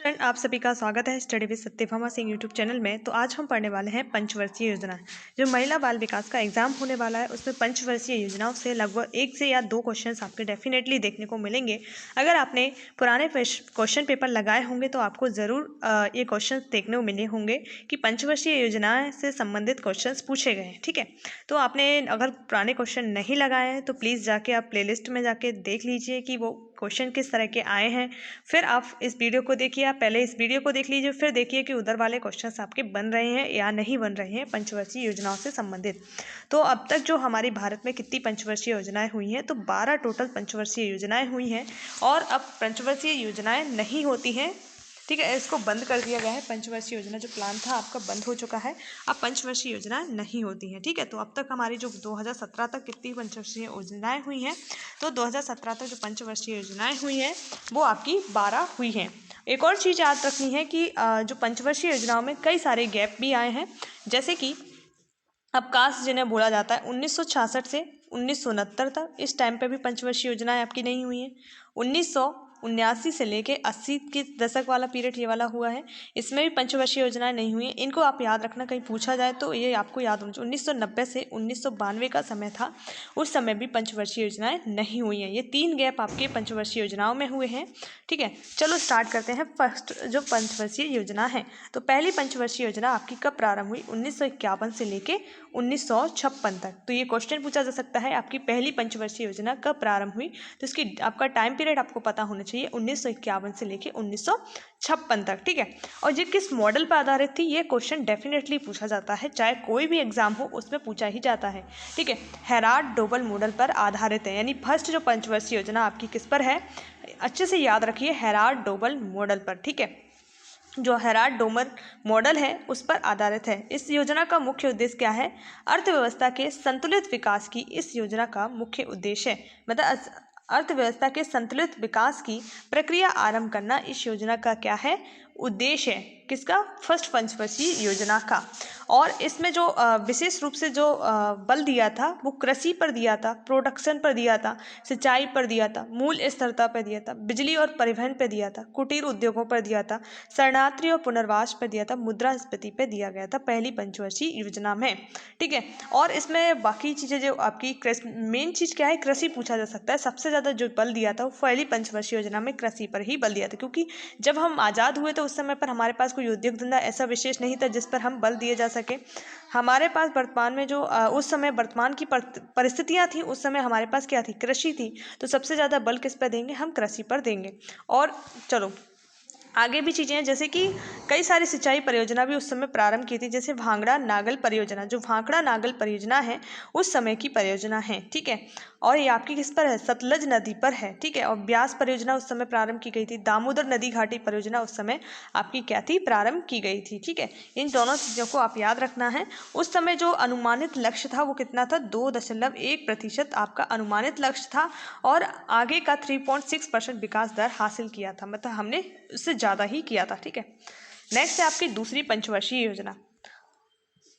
Friend, आप सभी का स्वागत है study with Satyabhama Singh YouTube channel में। तो आज हम पढ़ने वाले हैं पंचवर्षीय योजना। जो महिला बाल विकास का एग्जाम होने वाला है उसमें पंचवर्षीय योजनाओं से लगभग 1 से या 2 क्वेश्चंस आपके डेफिनेटली देखने को मिलेंगे। अगर आपने पुराने क्वेश्चन पेपर लगाए होंगे तो आपको ज़रूर ये क्वेश्चन देखने को मिले होंगे कि पंचवर्षीय योजना से संबंधित क्वेश्चन पूछे गए हैं। ठीक है, तो आपने अगर पुराने क्वेश्चन नहीं लगाए हैं तो प्लीज़ जाके आप प्लेलिस्ट में जाके देख लीजिए कि वो क्वेश्चन किस तरह के आए हैं। फिर आप इस वीडियो को देखिए, आप पहले इस वीडियो को देख लीजिए, फिर देखिए कि उधर वाले क्वेश्चंस आपके बन रहे हैं या नहीं बन रहे हैं पंचवर्षीय योजनाओं से संबंधित। तो अब तक जो हमारे भारत में कितनी पंचवर्षीय योजनाएं हुई हैं, तो 12 टोटल पंचवर्षीय योजनाएं हुई हैं। और अब पंचवर्षीय योजनाएं नहीं होती हैं। ठीक है, इसको बंद कर दिया गया है। पंचवर्षीय योजना जो प्लान था आपका बंद हो चुका है। अब पंचवर्षीय योजनाएं नहीं होती हैं। ठीक है, तो अब तक हमारी जो 2017 तक कितनी पंचवर्षीय योजनाएं हुई हैं, तो 2017 तक जो पंचवर्षीय योजनाएं हुई हैं वो आपकी 12 हुई हैं। एक और चीज़ याद रखनी है कि जो पंचवर्षीय योजनाओं में कई सारे गैप भी आए हैं। जैसे कि अवकाश जिन्हें बोला जाता है 1966 से 1969 तक, इस टाइम पे भी पंचवर्षीय योजनाएं आपकी नहीं हुई हैं। 1979 से लेके 80 के दशक वाला पीरियड ये वाला हुआ है, इसमें भी पंचवर्षीय योजनाएं नहीं हुई हैं। इनको आप याद रखना, कहीं पूछा जाए तो ये आपको याद होना चाहिए। 1990 से 1992 का समय था, उस समय भी पंचवर्षीय योजनाएं नहीं हुई हैं। ये 3 गैप आपके पंचवर्षीय योजनाओं में हुए हैं। ठीक है, चलो स्टार्ट करते हैं। फर्स्ट जो पंचवर्षीय योजना है, तो पहली पंचवर्षीय योजना आपकी कब प्रारंभ हुई? 1951 से लेके 1956 तक। तो ये क्वेश्चन पूछा जा सकता है, आपकी पहली पंचवर्षीय योजना कब प्रारंभ हुई? तो इसकी आपका टाइम पीरियड आपको पता होना चाहिए, 1951 से लेके 1956 तक। ठीक है, और ये किस मॉडल पर आधारित थी? ये क्वेश्चन डेफिनेटली पूछा जाता है, चाहे कोई भी एग्जाम हो उसमें पूछा ही जाता है। ठीक है, हेराल्ड डोबल मॉडल पर आधारित है, यानी फर्स्ट जो पंचवर्षीय योजना आपकी किस पर है? अच्छे से याद रखिए, हेराल्ड डोबल मॉडल पर। ठीक है, जो हेराल्ड डोमर मॉडल है उस पर आधारित है। इस योजना का मुख्य उद्देश्य क्या है? अर्थव्यवस्था के संतुलित विकास की इस योजना का मुख्य उद्देश्य है, मतलब अर्थव्यवस्था के संतुलित विकास की प्रक्रिया आरंभ करना इस योजना का क्या है? उद्देश्य है। किसका? फर्स्ट पंचवर्षीय योजना का। और इसमें जो विशेष रूप से जो बल दिया था वो कृषि पर दिया था, प्रोडक्शन पर दिया था, सिंचाई पर दिया था, मूल स्थिरता पर दिया था, बिजली और परिवहन पर दिया था, कुटीर उद्योगों पर दिया था, शरणार्थी और पुनर्वास पर दिया था, मुद्रास्फीति पर दिया गया था पहली पंचवर्षीय योजना में। ठीक है, और इसमें बाकी चीज़ें जो आपकी मेन चीज़ क्या है? कृषि पूछा जा सकता है। सबसे ज़्यादा जो बल दिया था वो पहली पंचवर्षीय योजना में कृषि पर ही बल दिया था, क्योंकि जब हम आज़ाद हुए तो उस समय पर हमारे पास कोई उद्योग धंधा ऐसा विशेष नहीं था जिस पर हम बल दिए जा सके। हमारे पास वर्तमान में जो उस समय वर्तमान की परिस्थितियां थी, उस समय हमारे पास क्या थी? कृषि थी। तो सबसे ज़्यादा बल किस पर देंगे? हम कृषि पर देंगे। और चलो आगे भी चीज़ें हैं, जैसे कि कई सारी सिंचाई परियोजना भी उस समय प्रारंभ की थी, जैसे भांगड़ा नागल परियोजना। जो भांगड़ा नागल परियोजना है उस समय की परियोजना है। ठीक है, और ये आपकी किस पर है? सतलज नदी पर है। ठीक है, और ब्यास परियोजना उस समय प्रारंभ की गई थी। दामोदर नदी घाटी परियोजना उस समय आपकी क्या थी? प्रारंभ की गई थी। ठीक है, इन दोनों चीज़ों को आप याद रखना है। उस समय जो अनुमानित लक्ष्य था वो कितना था? 2.1% आपका अनुमानित लक्ष्य था, और आगे का 3.6% विकास दर हासिल किया था, मतलब हमने उससे ज़्यादा ही किया था। ठीक है, नेक्स्ट है आपकी दूसरी पंचवर्षीय योजना।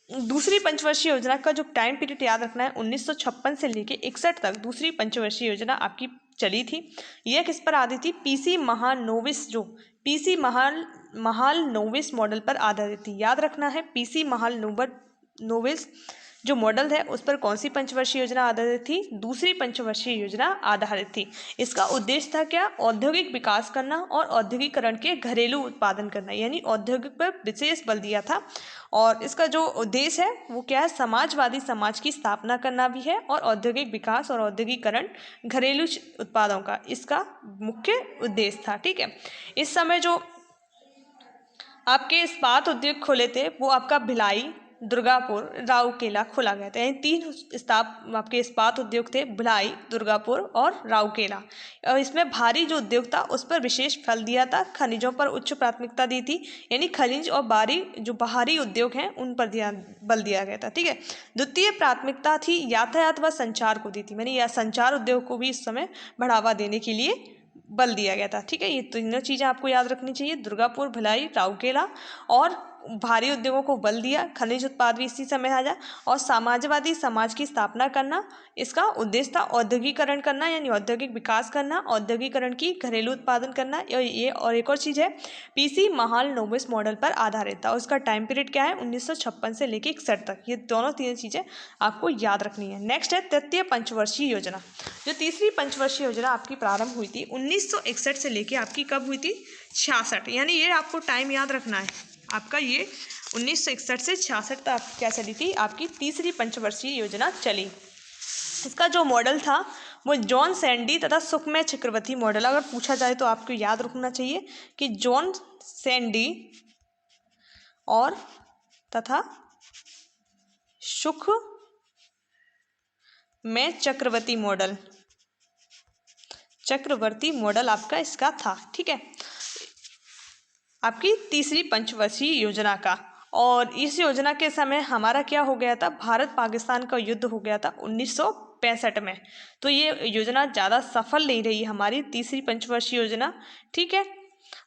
दूसरी पंचवर्षीय योजना का जो टाइम पीरियड याद रखना है, 1956 से लेके 61 तक दूसरी पंचवर्षीय योजना आपकी चली थी। यह किस पर आधारित थी? पीसी महालनोबिस, जो पीसी महालनोबिस मॉडल पर आधारित थी। याद रखना है, पीसी महालनोबिस जो मॉडल है उस पर कौन सी पंचवर्षीय योजना आधारित थी? दूसरी पंचवर्षीय योजना आधारित थी। इसका उद्देश्य था क्या? औद्योगिक विकास करना और औद्योगिकरण के घरेलू उत्पादन करना, यानी औद्योगिक पर विशेष बल दिया था। और इसका जो उद्देश्य है वो क्या है? समाजवादी समाज की स्थापना करना भी है, और औद्योगिक विकास और औद्योगिकरण घरेलू उत्पादों का इसका मुख्य उद्देश्य था। ठीक है, इस समय जो आपके इस्पात उद्योग खोले थे वो आपका भिलाई, दुर्गापुर, राउरकेला खोला गया था। यानी 3 आपके इस्पात उद्योग थे, भिलाई, दुर्गापुर और राउरकेला। और इसमें भारी जो उद्योग था उस पर विशेष बल दिया था, खनिजों पर उच्च प्राथमिकता दी थी, यानी खनिज और बाहरी उद्योग हैं उन पर बल दिया गया था। ठीक है, द्वितीय प्राथमिकता थी यातायात व संचार को दी थी, यानी या संचार उद्योग को भी इस समय बढ़ावा देने के लिए बल दिया गया था। ठीक है, ये तीनों चीज़ें आपको याद रखनी चाहिए, दुर्गापुर, भिलाई, राउरकेला और भारी उद्योगों को बल दिया, खनिज उत्पाद भी इसी समय आया, और समाजवादी समाज की स्थापना करना इसका उद्देश्य था। औद्योगिकरण करना यानी औद्योगिक विकास करना, औद्योगिकरण की घरेलू उत्पादन करना, और एक और चीज़ है पीसी महालनोबिस मॉडल पर आधारित था। उसका टाइम पीरियड क्या है 1956 से लेकर 61 तक। ये दोनों तीन चीज़ें आपको याद रखनी है। नेक्स्ट है तृतीय पंचवर्षीय योजना। जो तीसरी पंचवर्षीय योजना आपकी प्रारंभ हुई थी 1961 से लेकर आपकी कब हुई थी 66, यानी ये आपको टाइम याद रखना है आपका। ये 1961 से 66 तक क्या चली थी आपकी तीसरी पंचवर्षीय योजना चली। इसका जो मॉडल था वो जॉन सैंडी तथा सुखमय चक्रवर्ती मॉडल। अगर पूछा जाए तो आपको याद रखना चाहिए कि जॉन सैंडी और तथा सुखमय चक्रवर्ती मॉडल आपका इसका था। ठीक है, आपकी तीसरी पंचवर्षीय योजना का। और इस योजना के समय हमारा क्या हो गया था, भारत पाकिस्तान का युद्ध हो गया था 1965 में। तो ये योजना ज़्यादा सफल नहीं रही हमारी तीसरी पंचवर्षीय योजना। ठीक है,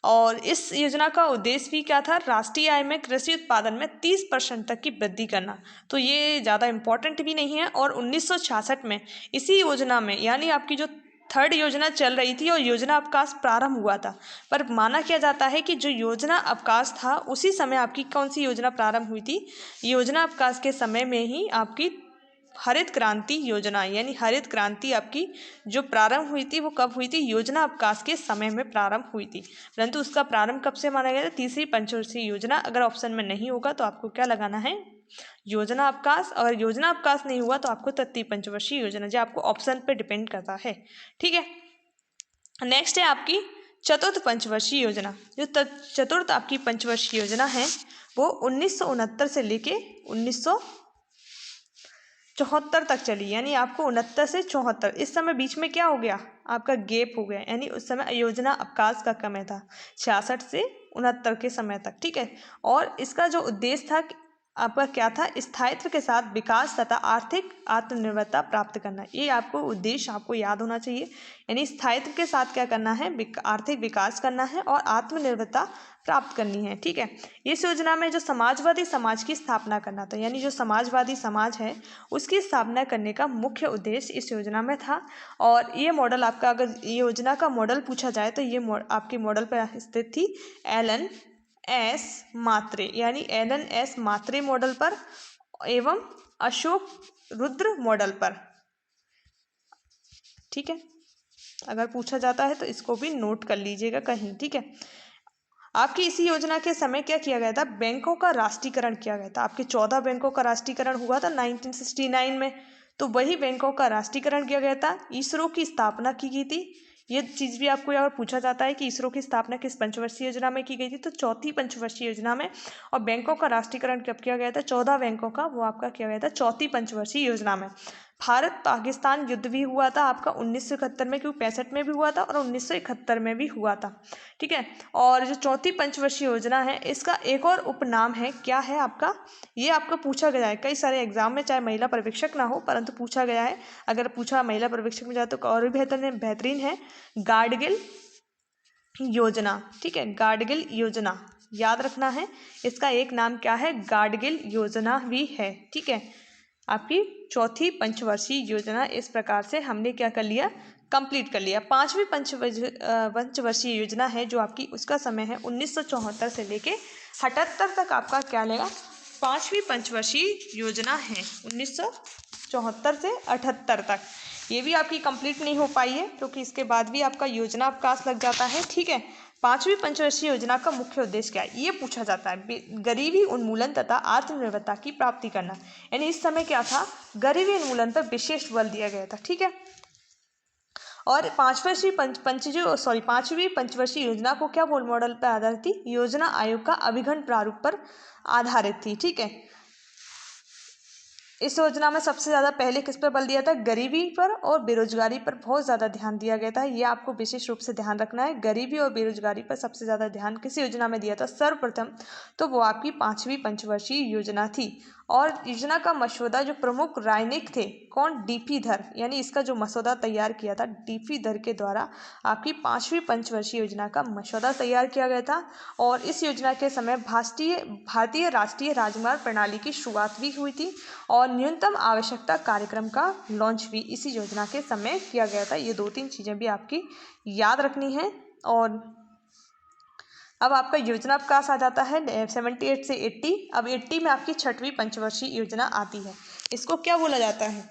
और इस योजना का उद्देश्य भी क्या था, राष्ट्रीय आय में कृषि उत्पादन में 30% तक की वृद्धि करना। तो ये ज़्यादा इम्पोर्टेंट भी नहीं है। और 1966 में इसी योजना में यानी आपकी जो थर्ड योजना चल रही थी और योजना अवकाश प्रारंभ हुआ था, पर माना किया जाता है कि जो योजना अवकाश था उसी समय आपकी कौन सी योजना प्रारंभ हुई थी, योजना अवकाश के समय में ही आपकी हरित क्रांति योजना, यानी हरित क्रांति आपकी जो प्रारंभ हुई थी वो कब हुई थी, योजना अवकाश के समय में प्रारंभ हुई थी। परंतु उसका प्रारंभ कब से माना गया था, तीसरी पंचवर्षीय योजना। अगर ऑप्शन में नहीं होगा तो आपको क्या लगाना है, योजना अवकाश। अगर योजना अवकाश नहीं हुआ तो आपको तृतीय पंचवर्षीय योजना, जो आपको ऑप्शन पे डिपेंड करता है। ठीक है, नेक्स्ट है आपकी चतुर्थ पंचवर्षीय योजना। जो चतुर्थ आपकी पंचवर्षीय योजना है वो 1969 से लेके 1974 तक चली, यानी आपको 69 से 74। इस समय बीच में क्या हो गया, आपका गैप हो गया, यानी उस समय योजना अवकाश का समय था 66 से 69 के समय तक। ठीक है, और इसका जो उद्देश्य था आपका क्या था, स्थायित्व के साथ विकास तथा आर्थिक आत्मनिर्भरता प्राप्त करना। ये आपको उद्देश्य आपको याद होना चाहिए, यानी स्थायित्व के साथ क्या करना है, आर्थिक विकास करना है और आत्मनिर्भरता प्राप्त करनी है। ठीक है, इस योजना में जो समाजवादी समाज की स्थापना करना था, यानी जो समाजवादी समाज है उसकी स्थापना करने का मुख्य उद्देश्य इस योजना में था। और ये मॉडल आपका, अगर ये योजना का मॉडल पूछा जाए तो ये आपके मॉडल पर स्थित थी एलन एस मात्रे, यानी एलन एस मात्रे मॉडल पर एवं अशोक रुद्र मॉडल पर। ठीक है, अगर पूछा जाता है तो इसको भी नोट कर लीजिएगा कहीं। ठीक है, आपकी इसी योजना के समय क्या किया गया था, बैंकों का राष्ट्रीयकरण किया गया था। आपके 14 बैंकों का राष्ट्रीयकरण हुआ था 1969 में, तो वही बैंकों का राष्ट्रीयकरण किया गया था। इसरो की स्थापना की गई थी। ये चीज़ भी आपको अगर पूछा जाता है कि इसरो की स्थापना किस पंचवर्षीय योजना में की गई थी, तो चौथी पंचवर्षीय योजना में। और बैंकों का राष्ट्रीयकरण कब किया गया था, 14 बैंकों का, वो आपका किया गया था चौथी पंचवर्षीय योजना में। भारत पाकिस्तान युद्ध भी हुआ था आपका 1971 में, क्योंकि 65 में भी हुआ था और 1971 में भी हुआ था। ठीक है, और जो चौथी पंचवर्षीय योजना है इसका एक और उपनाम है, क्या है आपका, ये आपको पूछा गया है कई सारे एग्जाम में, चाहे महिला पर्यवेक्षक ना हो परंतु पूछा गया है। अगर पूछा महिला पर्यवेक्षक में जाए तो और भी बेहतरीन है, गाडगिल योजना। ठीक है, गाडगिल योजना याद रखना है, इसका एक नाम क्या है, गाडगिल योजना भी है। ठीक है, आपकी चौथी पंचवर्षीय योजना इस प्रकार से हमने क्या कर लिया, कंप्लीट कर लिया। पांचवी पंचवर्षीय योजना है जो आपकी, उसका समय है 1974 से लेके 78 तक। आपका क्या लेगा, पांचवी पंचवर्षीय योजना है 1974 से 78 तक। ये भी आपकी कंप्लीट नहीं हो पाई है क्योंकि इसके बाद भी आपका योजना अवकाश लग जाता है। ठीक है, पांचवी पंचवर्षीय योजना का मुख्य उद्देश्य क्या है, ये पूछा जाता है, गरीबी उन्मूलन तथा आत्मनिर्भरता की प्राप्ति करना। यानी इस समय क्या था, गरीबी उन्मूलन पर विशेष बल दिया गया था। ठीक है, और पांचवी पंचवर्षीय योजना को क्या मॉडल पर आधारित थी, योजना आयोग का अभिगम प्रारूप पर आधारित थी। ठीक है, इस योजना में सबसे ज़्यादा पहले किस पर बल दिया था? गरीबी पर और बेरोजगारी पर बहुत ज़्यादा ध्यान दिया गया था। ये आपको विशेष रूप से ध्यान रखना है। गरीबी और बेरोजगारी पर सबसे ज़्यादा ध्यान किस योजना में दिया था? सर्वप्रथम तो वो आपकी 5वीं पंचवर्षीय योजना थी। और योजना का मसौदा जो प्रमुख राजनयिक थे, कौन? डीपी धर, यानी इसका जो मसौदा तैयार किया था डीपी धर के द्वारा आपकी 5वीं पंचवर्षीय योजना का मसौदा तैयार किया गया था। और इस योजना के समय भारतीय राष्ट्रीय राजमार्ग प्रणाली की शुरुआत भी हुई थी और न्यूनतम आवश्यकता कार्यक्रम का लॉन्च भी इसी योजना के समय किया गया था। ये 2-3 चीज़ें भी आपकी याद रखनी है। और अब आपका योजना विकास आ जाता है 78 से 80। अब 80 में आपकी 6वीं पंचवर्षीय योजना आती है। इसको क्या बोला जाता है?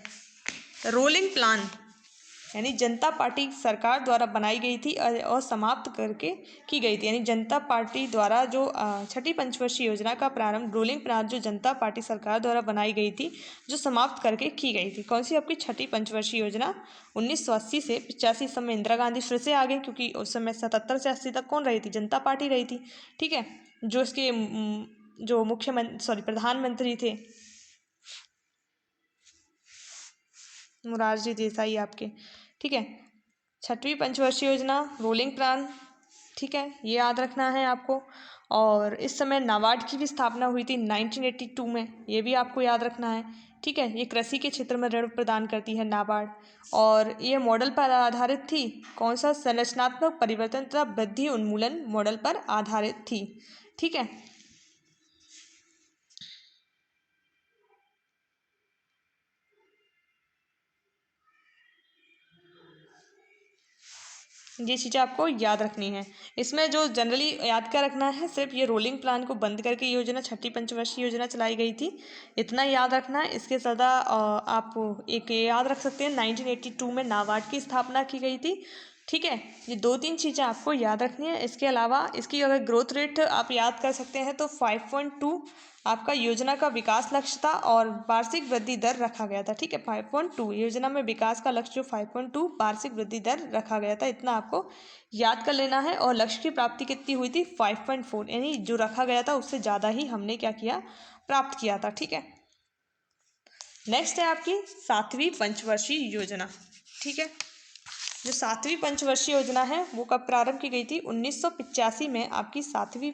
रोलिंग प्लान, यानी जनता पार्टी सरकार द्वारा बनाई गई थी और समाप्त करके की गई थी। यानी जनता पार्टी द्वारा जो 6ठी पंचवर्षीय योजना का प्रारंभ रोलिंग प्लान जो जनता पार्टी सरकार द्वारा बनाई गई थी, जो समाप्त करके की गई थी। कौन सी आपकी 6ठी पंचवर्षीय योजना? 1980 से 85 समय इंदिरा गांधी फिर से आ गई, क्योंकि उस समय 77 से 80 तक कौन रही थी? जनता पार्टी रही थी। ठीक है, जो इसके जो प्रधानमंत्री थे मोरारजी देसाई आपके। ठीक है, 6वीं पंचवर्षीय योजना रोलिंग प्लान, ठीक है, ये याद रखना है आपको। और इस समय नाबार्ड की भी स्थापना हुई थी 1982 में, ये भी आपको याद रखना है। ठीक है, ये कृषि के क्षेत्र में ऋण प्रदान करती है नाबार्ड। और ये मॉडल पर आधारित थी, कौन सा? संरचनात्मक परिवर्तन तथा वृद्धि उन्मूलन मॉडल पर आधारित थी। ठीक है, ये चीज़ें आपको याद रखनी है। इसमें जो जनरली याद क्या रखना है, सिर्फ ये रोलिंग प्लान को बंद करके योजना 6ठी पंचवर्षीय योजना चलाई गई थी, इतना याद रखना है। इसके ज़्यादा आप एक ये याद रख सकते हैं 1982 में नाबार्ड की स्थापना की गई थी। ठीक है, ये 2-3 चीज़ें आपको याद रखनी है। इसके अलावा इसकी अगर ग्रोथ रेट आप याद कर सकते हैं तो 5.2 आपका योजना का विकास लक्ष्य था और वार्षिक वृद्धि दर रखा गया था। ठीक है, 5.2 योजना में विकास का लक्ष्य जो 5.2 वार्षिक वृद्धि दर रखा गया था, इतना आपको याद कर लेना है। और लक्ष्य की प्राप्ति कितनी हुई थी? 5.4, यानी जो रखा गया था उससे ज़्यादा ही हमने क्या किया? प्राप्त किया था। ठीक है, नेक्स्ट है आपकी 7वीं पंचवर्षीय योजना। ठीक है, जो 7वीं पंचवर्षीय योजना है वो कब प्रारंभ की गई थी? 1985 में आपकी 7वीं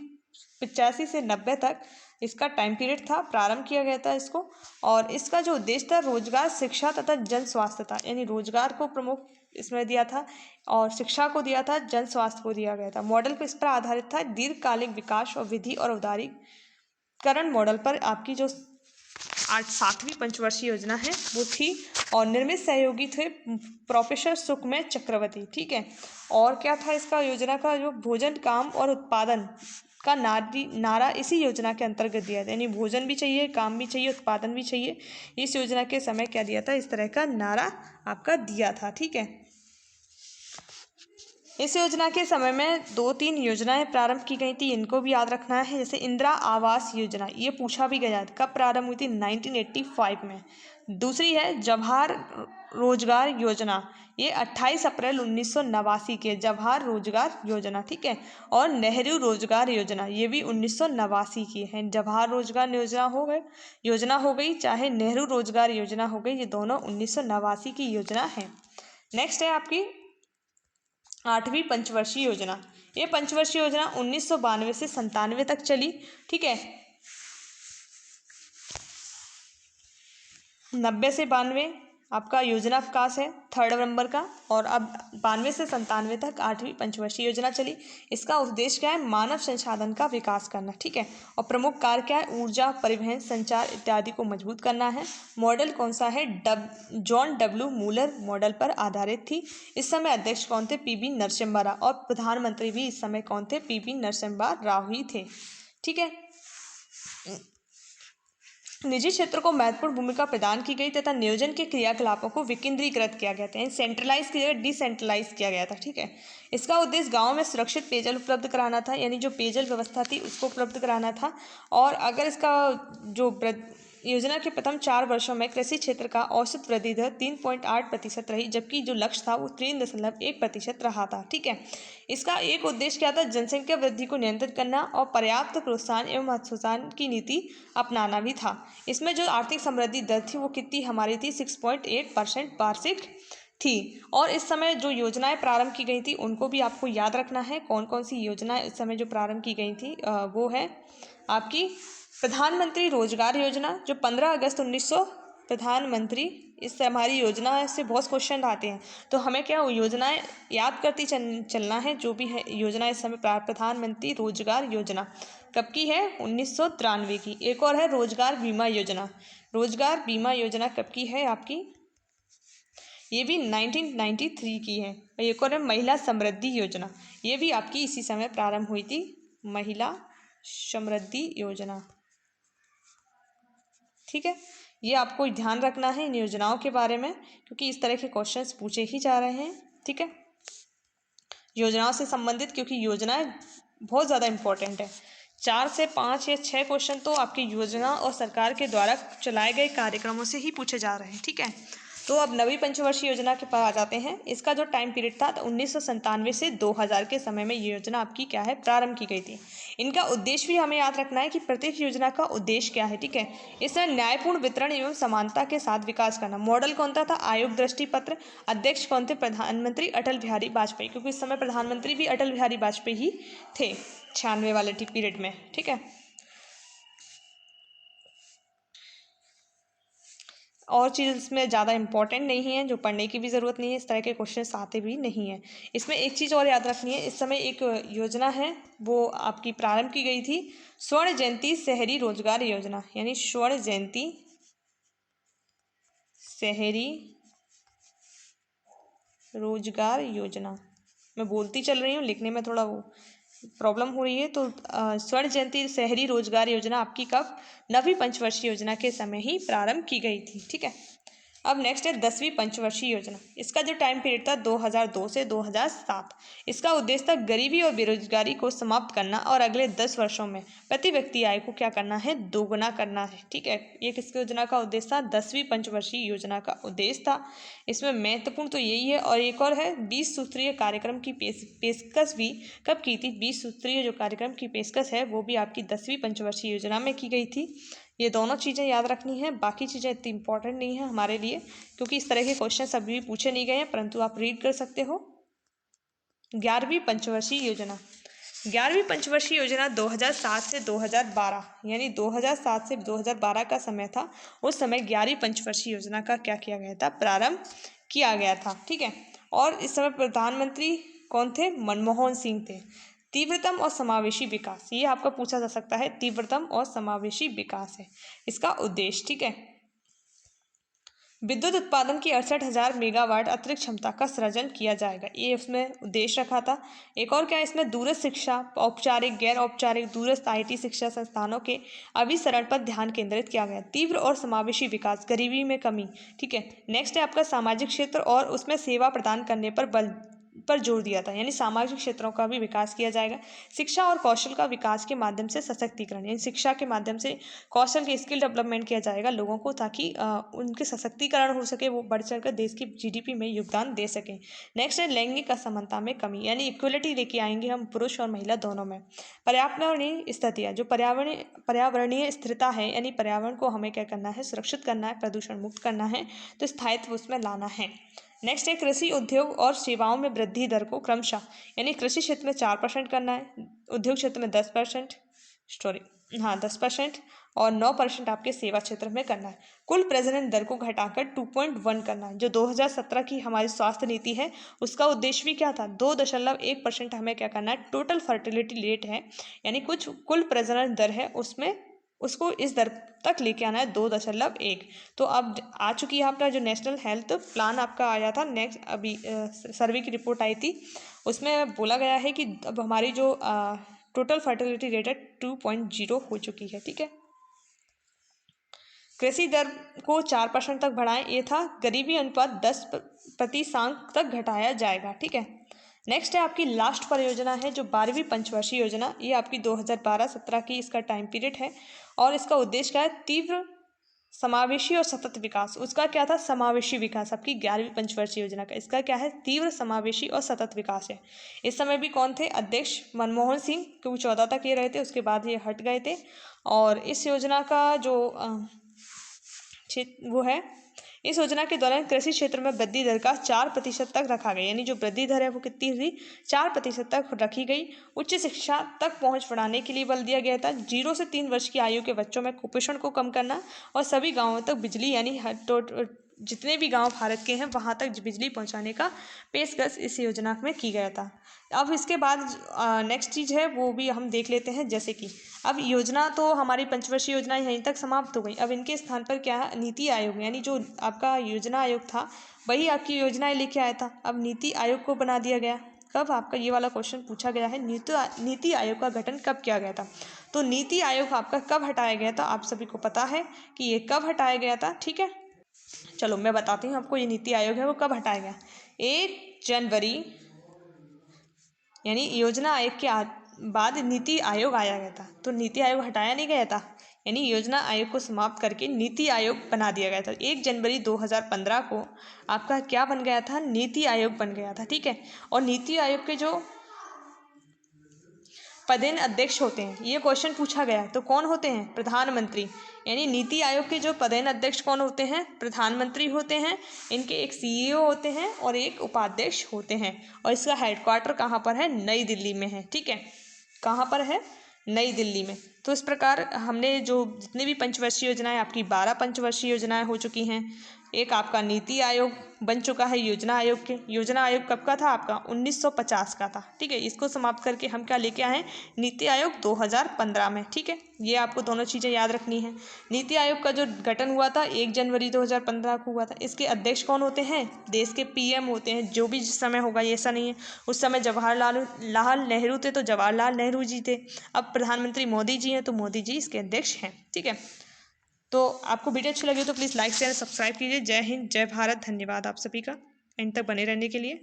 85 से 90 तक इसका टाइम पीरियड था, प्रारंभ किया गया था इसको। और इसका जो उद्देश्य था रोजगार, शिक्षा तथा जन स्वास्थ्य था, यानी रोजगार को प्रमुख इसमें दिया था और शिक्षा को दिया था, जन स्वास्थ्य को दिया गया था। मॉडल को इस पर आधारित था, दीर्घकालिक विकास और विधि और उदारीकरण मॉडल पर आपकी जो आज 7वीं पंचवर्षीय योजना है वो थी। और निर्मित सहयोगी थे प्रोफेसर सुखमय चक्रवर्ती। ठीक है, और क्या था इसका योजना का जो भोजन, काम और उत्पादन का नारा इसी योजना के अंतर्गत दिया था, यानी भोजन भी चाहिए, काम भी चाहिए, उत्पादन भी चाहिए। इस योजना के समय क्या दिया था? इस तरह का नारा आपका दिया था। ठीक है, इस योजना के समय में 2-3 योजनाएं प्रारंभ की गई थी, इनको भी याद रखना है। जैसे इंदिरा आवास योजना, ये पूछा भी गया था, कब प्रारंभ हुई थी? 1985 में। दूसरी है जवाहर रोजगार योजना, ये 28 अप्रैल 1989 की है, जवाहर रोजगार योजना। ठीक है, और नेहरू रोजगार योजना, ये भी 1989 की है। जवाहर रोजगार योजना हो गई चाहे नेहरू रोजगार योजना हो गई, ये दोनों 1989 की योजना है। नेक्स्ट है आपकी 8वीं पंचवर्षीय योजना। ये पंचवर्षीय योजना 1992 से 97 तक चली। ठीक है, 90 से 92 आपका योजना विकास है 3rd नवंबर का। और अब 92 से 97 तक 8वीं पंचवर्षीय योजना चली। इसका उद्देश्य क्या है? मानव संसाधन का विकास करना। ठीक है, और प्रमुख कार्य क्या है? ऊर्जा, परिवहन, संचार इत्यादि को मजबूत करना है। मॉडल कौन सा है? जॉन डब्ल्यू मूलर मॉडल पर आधारित थी। इस समय अध्यक्ष कौन थे? पीवी नरसिम्हा राव। और प्रधानमंत्री भी इस समय कौन थे? पीवी नरसिम्हा राव ही थे। ठीक है, निजी क्षेत्र को महत्वपूर्ण भूमिका प्रदान की गई तथा नियोजन के क्रियाकलापों को विकेंद्रीकृत किया गया था, सेंट्रलाइज की जगह डिसेंट्रलाइज किया गया था। ठीक है, इसका उद्देश्य गांव में सुरक्षित पेयजल उपलब्ध कराना था, यानी जो पेयजल व्यवस्था थी उसको उपलब्ध कराना था। और अगर इसका जो योजना के प्रथम 4 वर्षों में कृषि क्षेत्र का औसत वृद्धि दर 3.8% रही, जबकि जो लक्ष्य था वो 3.1% रहा था। ठीक है, इसका एक उद्देश्य क्या था? जनसंख्या वृद्धि को नियंत्रित करना और पर्याप्त प्रोत्साहन एवं हतोत्साहन की नीति अपनाना भी था। इसमें जो आर्थिक समृद्धि दर थी वो कितनी हमारी थी? 6.8% वार्षिक थी। और इस समय जो योजनाएं प्रारंभ की गई थी उनको भी आपको याद रखना है। कौन कौन सी योजनाएं इस समय जो प्रारंभ की गई थी वो है आपकी प्रधानमंत्री रोजगार योजना, जो 15 अगस्त 1900 प्रधानमंत्री, इससे हमारी योजना से बहुत क्वेश्चन आते हैं, तो हमें क्या योजनाएं याद करती चलना है। जो भी है योजना इस समय प्रधानमंत्री रोजगार योजना कब की है? 1993 की। एक और है रोजगार बीमा योजना। रोजगार बीमा योजना कब की है आपकी? ये भी 1993 की है। एक और है महिला समृद्धि योजना, ये भी आपकी इसी समय प्रारंभ हुई थी, महिला समृद्धि योजना। ठीक है, ये आपको ध्यान रखना है इन योजनाओं के बारे में, क्योंकि इस तरह के क्वेश्चंस पूछे ही जा रहे हैं। ठीक है, योजनाओं से संबंधित, क्योंकि योजनाएं बहुत ज़्यादा इंपॉर्टेंट है। 4 से 5 या 6 क्वेश्चन तो आपकी योजना और सरकार के द्वारा चलाए गए कार्यक्रमों से ही पूछे जा रहे हैं। ठीक है, तो अब नवी पंचवर्षीय योजना के पास आ जाते हैं। इसका जो टाइम पीरियड था 1997 से 2000 के समय में ये योजना आपकी क्या है? प्रारंभ की गई थी। इनका उद्देश्य भी हमें याद रखना है कि प्रत्येक योजना का उद्देश्य क्या है। ठीक है, इसमें न्यायपूर्ण वितरण एवं समानता के साथ विकास करना। मॉडल कौन था? आयोग दृष्टि पत्र। अध्यक्ष कौन थे? प्रधानमंत्री अटल बिहारी वाजपेयी, क्योंकि इस समय प्रधानमंत्री भी अटल बिहारी वाजपेयी ही थे 96 वाले पीरियड में। ठीक है, और चीज़ इसमें ज़्यादा इंपॉर्टेंट नहीं है, जो पढ़ने की भी ज़रूरत नहीं है, इस तरह के क्वेश्चन आते भी नहीं हैं। इसमें एक चीज़ और याद रखनी है, इस समय एक योजना है वो आपकी प्रारंभ की गई थी, स्वर्ण जयंती शहरी रोजगार योजना, यानी स्वर्ण जयंती शहरी रोजगार योजना। मैं बोलती चल रही हूँ, लिखने में थोड़ा वो प्रॉब्लम हो रही है। तो स्वर्ण जयंती शहरी रोजगार योजना आपकी कब? नवी पंचवर्षीय योजना के समय ही प्रारंभ की गई थी। ठीक है, अब नेक्स्ट है 10वीं पंचवर्षीय योजना। इसका जो टाइम पीरियड था 2002 से 2007। इसका उद्देश्य था गरीबी और बेरोजगारी को समाप्त करना और अगले 10 वर्षों में प्रति व्यक्ति आय को क्या करना है? दोगुना करना है। ठीक है, ये किसकी योजना का उद्देश्य था? 10वीं पंचवर्षीय योजना का उद्देश्य था। इसमें महत्वपूर्ण तो यही है। और एक और है 20 सूत्रीय कार्यक्रम की पेशकश भी कब की थी? 20 सूत्रीय जो कार्यक्रम की पेशकश है वो भी आपकी 10वीं पंचवर्षीय योजना में की गई थी। ये दोनों चीज़ें याद रखनी है, बाकी चीज़ें इतनी इंपॉर्टेंट नहीं है हमारे लिए, क्योंकि इस तरह के क्वेश्चन अभी भी पूछे नहीं गए हैं, परंतु आप रीड कर सकते हो। 11वीं पंचवर्षीय योजना। 11वीं पंचवर्षीय योजना 2007 से 2012, यानी 2007 से 2012 का समय था। उस समय 11वीं पंचवर्षीय योजना का क्या किया गया था? प्रारंभ किया गया था। ठीक है, और इस समय प्रधानमंत्री कौन थे? मनमोहन सिंह थे। तीव्रतम और समावेशी विकास, ये आपका पूछा जा सकता है। तीव्रतम और समावेशी विकास है इसका उद्देश्य। ठीक है, विद्युत उत्पादन की 68,000 मेगावाट अतिरिक्त क्षमता का सृजन किया जाएगा, ये उसमें उद्देश्य रखा था। एक और क्या है इसमें? दूरस्थ शिक्षा, औपचारिक गैर औपचारिक दूरस्थ IT शिक्षा संस्थानों के अभिसरण पर ध्यान केंद्रित किया गया। तीव्र और समावेशी विकास, गरीबी में कमी। ठीक है, नेक्स्ट है आपका सामाजिक क्षेत्र और उसमें सेवा प्रदान करने पर जोर दिया था, यानी सामाजिक क्षेत्रों का भी विकास किया जाएगा। शिक्षा और कौशल का विकास के माध्यम से सशक्तिकरण, यानी शिक्षा के माध्यम से कौशल के स्किल डेवलपमेंट किया जाएगा लोगों को, ताकि उनके सशक्तिकरण हो सके, वो बढ़ चढ़कर देश की GDP में योगदान दे सकें। नेक्स्ट है लैंगिक असमानता में कमी, यानी इक्वलिटी लेके आएंगे हम पुरुष और महिला दोनों में। पर्यावरणीय स्थितियाँ, जो पर्यावरणीय स्थिरता है, यानी पर्यावरण को हमें क्या करना है? सुरक्षित करना है, प्रदूषण मुक्त करना है, तो स्थायित्व उसमें लाना है। नेक्स्ट है कृषि उद्योग और सेवाओं में वृद्धि दर को क्रमशः, यानी कृषि क्षेत्र में 4% करना है, उद्योग क्षेत्र में 10%, 10% और 9% आपके सेवा क्षेत्र में करना है। कुल प्रजनन दर को घटाकर 2.1 करना है। जो 2017 की हमारी स्वास्थ्य नीति है उसका उद्देश्य भी क्या था? 2.1% हमें क्या करना है? टोटल फर्टिलिटी रेट है, यानी कुछ कुल प्रजनन दर है उसमें उसको इस दर तक लेके आना है 2.1। तो अब आ चुकी है आपका जो नेशनल हेल्थ प्लान आपका आया था, नेक्स्ट अभी सर्वे की रिपोर्ट आई थी, उसमें बोला गया है कि अब हमारी जो टोटल फर्टिलिटी रेट है 2.0 हो चुकी है। ठीक है, कृषि दर को 4% तक बढ़ाएं, ये था। गरीबी अनुपात 10% तक घटाया जाएगा। ठीक है, नेक्स्ट है आपकी लास्ट परियोजना है जो 12वीं पंचवर्षीय योजना, ये आपकी 2012-17 की इसका टाइम पीरियड है और इसका उद्देश्य क्या है? तीव्र समावेशी और सतत विकास, उसका क्या था? समावेशी विकास, आपकी 11वीं पंचवर्षीय योजना का। इसका क्या है? तीव्र समावेशी और सतत विकास है। इस समय भी कौन थे अध्यक्ष? मनमोहन सिंह, क्योंकि 14 तक ये रहे थे, उसके बाद ये हट गए थे। और इस योजना का जो वो है, इस योजना के दौरान कृषि क्षेत्र में वृद्धि दर का 4% तक रखा गया, यानी जो वृद्धि दर है वो कितनी हुई? 4% तक रखी गई। उच्च शिक्षा तक पहुंच बढ़ाने के लिए बल दिया गया था। 0 से 3 वर्ष की आयु के बच्चों में कुपोषण को कम करना और सभी गांवों तक बिजली, यानी जितने भी गांव भारत के हैं वहां तक बिजली पहुंचाने का पेशकश इस योजना में की गया था। अब इसके बाद नेक्स्ट चीज़ है वो भी हम देख लेते हैं, जैसे कि अब योजना तो हमारी पंचवर्षीय योजना यहीं तक समाप्त हो गई। अब इनके स्थान पर क्या है? नीति आयोग, यानी जो आपका योजना आयोग था वही आपकी योजनाएं लेके आया था। अब नीति आयोग को बना दिया गया। कब? आपका ये वाला क्वेश्चन पूछा गया है, नीति आयोग का गठन कब किया गया था? तो नीति आयोग आपका कब हटाया गया था? आप सभी को पता है कि ये कब हटाया गया था, ठीक है। चलो मैं बताती हूँ आपको, ये नीति आयोग है वो कब हटाया गया। 1 जनवरी, यानी योजना आयोग के बाद नीति आयोग आया गया था, तो नीति आयोग हटाया नहीं गया था, यानी योजना आयोग को समाप्त करके नीति आयोग बना दिया गया था। 1 जनवरी 2015 को आपका क्या बन गया था? नीति आयोग बन गया था, ठीक है। और नीति आयोग के जो पदेन अध्यक्ष होते हैं, ये क्वेश्चन पूछा गया, तो कौन होते हैं? प्रधानमंत्री। यानी नीति आयोग के जो पदेन अध्यक्ष कौन होते हैं? प्रधानमंत्री होते हैं। इनके एक सीईओ होते हैं और एक उपाध्यक्ष होते हैं। और इसका हेडक्वार्टर कहाँ पर है? नई दिल्ली में है, ठीक है। कहाँ पर है? नई दिल्ली में। तो इस प्रकार हमने जो जितनी भी पंचवर्षीय योजनाएं, आपकी 12 पंचवर्षीय योजनाएं हो चुकी हैं। एक आपका नीति आयोग बन चुका है योजना आयोग के। योजना आयोग कब का था? आपका 1950 का था, ठीक है। इसको समाप्त करके हम क्या लेके आए हैं? नीति आयोग 2015 में, ठीक है। ये आपको दोनों चीज़ें याद रखनी है। नीति आयोग का जो गठन हुआ था 1 जनवरी 2015 को हुआ था। इसके अध्यक्ष कौन होते हैं? देश के पीएम होते हैं, जो भी जिस समय होगा, ये ऐसा नहीं है। उस समय जवाहरलाल नेहरू थे, तो जवाहरलाल नेहरू जी थे। अब प्रधानमंत्री मोदी जी हैं, तो मोदी जी इसके अध्यक्ष हैं, ठीक है। तो आपको वीडियो अच्छी लगी तो प्लीज़ लाइक शेयर सब्सक्राइब कीजिए। जय हिंद, जय भारत। धन्यवाद आप सभी का एंड तक बने रहने के लिए।